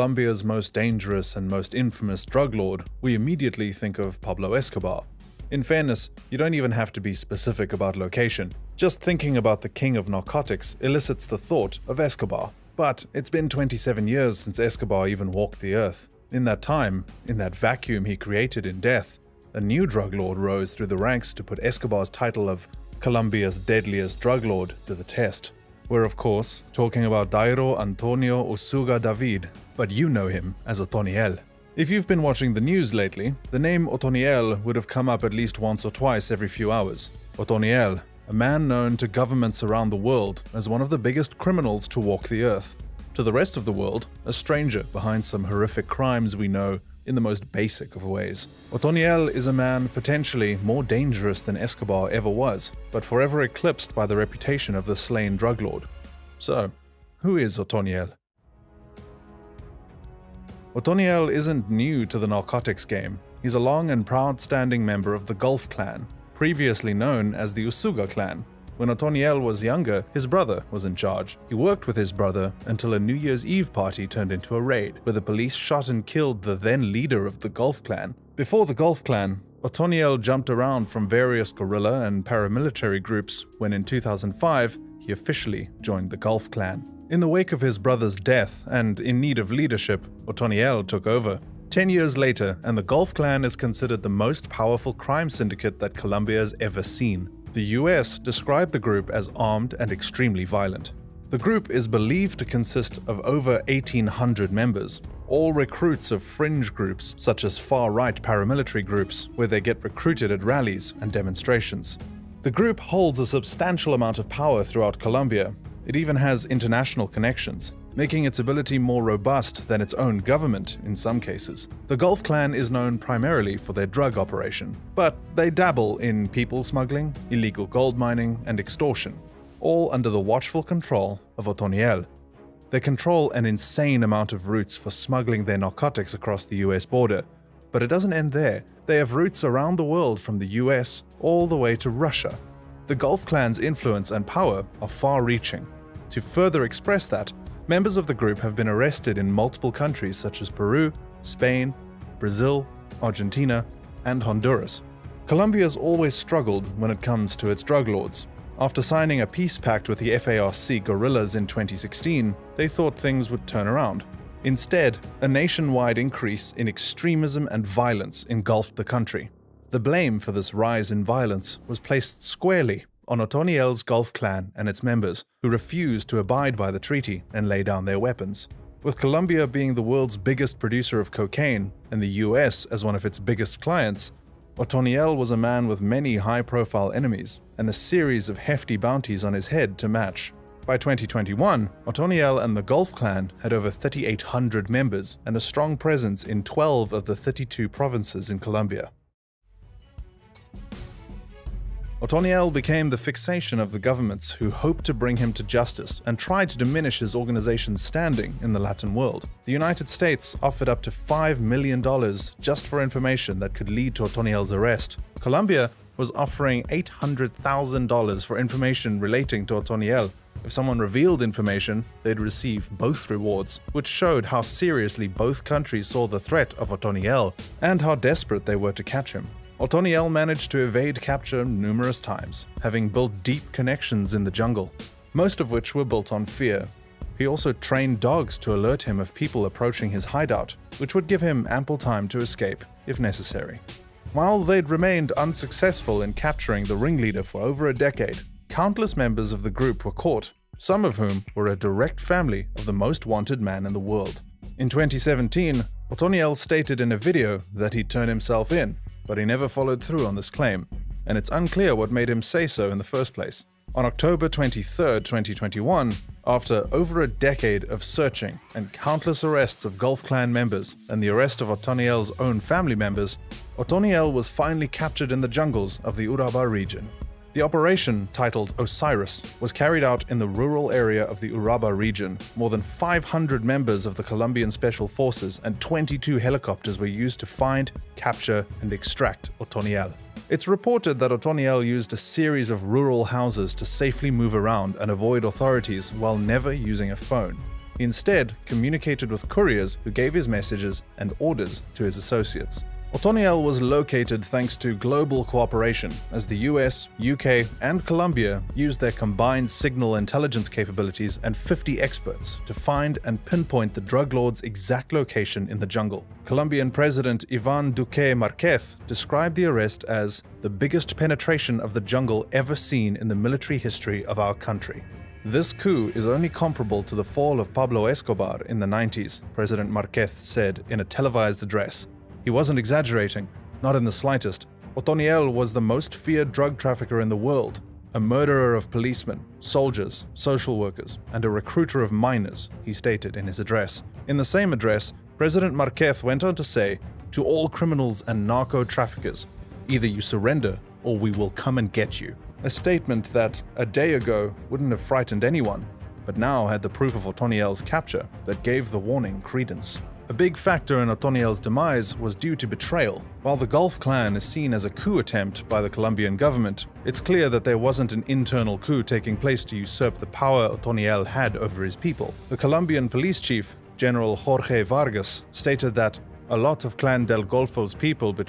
Colombia's most dangerous and most infamous drug lord, we immediately think of Pablo Escobar. In fairness, you don't even have to be specific about location. Just thinking about the king of narcotics elicits the thought of Escobar. But it's been 27 years since Escobar even walked the earth. In that time, in that vacuum he created in death, a new drug lord rose through the ranks to put Escobar's title of Colombia's deadliest drug lord to the test. We're of course talking about Dairo Antonio Usuga David, but you know him as Otoniel. If you've been watching the news lately, the name Otoniel would have come up at least once or twice every few hours. Otoniel, a man known to governments around the world as one of the biggest criminals to walk the earth. To the rest of the world, a stranger behind some horrific crimes we know in the most basic of ways. Otoniel is a man potentially more dangerous than Escobar ever was, but forever eclipsed by the reputation of the slain drug lord. So, who is Otoniel? Otoniel isn't new to the narcotics game. He's a long and proud-standing member of the Gulf clan, previously known as the Usuga clan. When Otoniel was younger, his brother was in charge. He worked with his brother until a New Year's Eve party turned into a raid, where the police shot and killed the then leader of the Gulf clan. Before the Gulf clan, Otoniel jumped around from various guerrilla and paramilitary groups when in 2005, he officially joined the Gulf clan. In the wake of his brother's death and in need of leadership, Otoniel took over. 10 years later, and the Gulf clan is considered the most powerful crime syndicate that Colombia has ever seen. The US described the group as armed and extremely violent. The group is believed to consist of over 1,800 members, all recruits of fringe groups such as far-right paramilitary groups, where they get recruited at rallies and demonstrations. The group holds a substantial amount of power throughout Colombia. It even has international connections, making its ability more robust than its own government in some cases. The Gulf clan is known primarily for their drug operation, but they dabble in people smuggling, illegal gold mining, and extortion, all under the watchful control of Otoniel. They control an insane amount of routes for smuggling their narcotics across the US border, but it doesn't end there. They have routes around the world from the US all the way to Russia. The Gulf clan's influence and power are far-reaching. To further express that, members of the group have been arrested in multiple countries such as Peru, Spain, Brazil, Argentina, and Honduras. Colombia has always struggled when it comes to its drug lords. After signing a peace pact with the FARC guerrillas in 2016, they thought things would turn around. Instead, a nationwide increase in extremism and violence engulfed the country. The blame for this rise in violence was placed squarely on Otoniel's Gulf clan and its members, who refused to abide by the treaty and lay down their weapons. With Colombia being the world's biggest producer of cocaine and the US as one of its biggest clients, Otoniel was a man with many high-profile enemies and a series of hefty bounties on his head to match. By 2021, Otoniel and the Gulf clan had over 3,800 members and a strong presence in 12 of the 32 provinces in Colombia. Otoniel became the fixation of the governments who hoped to bring him to justice and tried to diminish his organization's standing in the Latin world. The United States offered up to $5 million just for information that could lead to Otoniel's arrest. Colombia was offering $800,000 for information relating to Otoniel. If someone revealed information, they'd receive both rewards, which showed how seriously both countries saw the threat of Otoniel and how desperate they were to catch him. Otoniel managed to evade capture numerous times, having built deep connections in the jungle, most of which were built on fear. He also trained dogs to alert him of people approaching his hideout, which would give him ample time to escape, if necessary. While they'd remained unsuccessful in capturing the ringleader for over a decade, countless members of the group were caught, some of whom were a direct family of the most wanted man in the world. In 2017, Otoniel stated in a video that he'd turn himself in, but he never followed through on this claim, and it's unclear what made him say so in the first place. On October 23, 2021, after over a decade of searching and countless arrests of Gulf clan members and the arrest of Otoniel's own family members, Otoniel was finally captured in the jungles of the Urabá region. The operation, titled Osiris, was carried out in the rural area of the Urabá region. More than 500 members of the Colombian Special Forces and 22 helicopters were used to find, capture, and extract Otoniel. It's reported that Otoniel used a series of rural houses to safely move around and avoid authorities while never using a phone. He instead communicated with couriers who gave his messages and orders to his associates. Otoniel was located thanks to global cooperation, as the US, UK, and Colombia used their combined signal intelligence capabilities and 50 experts to find and pinpoint the drug lord's exact location in the jungle. Colombian President Iván Duque Márquez described the arrest as the biggest penetration of the jungle ever seen in the military history of our country. This coup is only comparable to the fall of Pablo Escobar in the 90s, President Márquez said in a televised address. He wasn't exaggerating, not in the slightest. Otoniel was the most feared drug trafficker in the world, a murderer of policemen, soldiers, social workers, and a recruiter of minors, he stated in his address. In the same address, President Márquez went on to say, "To all criminals and narco-traffickers, either you surrender or we will come and get you." A statement that, a day ago, wouldn't have frightened anyone, but now had the proof of Otoniel's capture that gave the warning credence. A big factor in Otoniel's demise was due to betrayal. While the Gulf Clan is seen as a coup attempt by the Colombian government, it's clear that there wasn't an internal coup taking place to usurp the power Otoniel had over his people. The Colombian police chief, General Jorge Vargas, stated that a lot of Clan del Golfo's people betrayed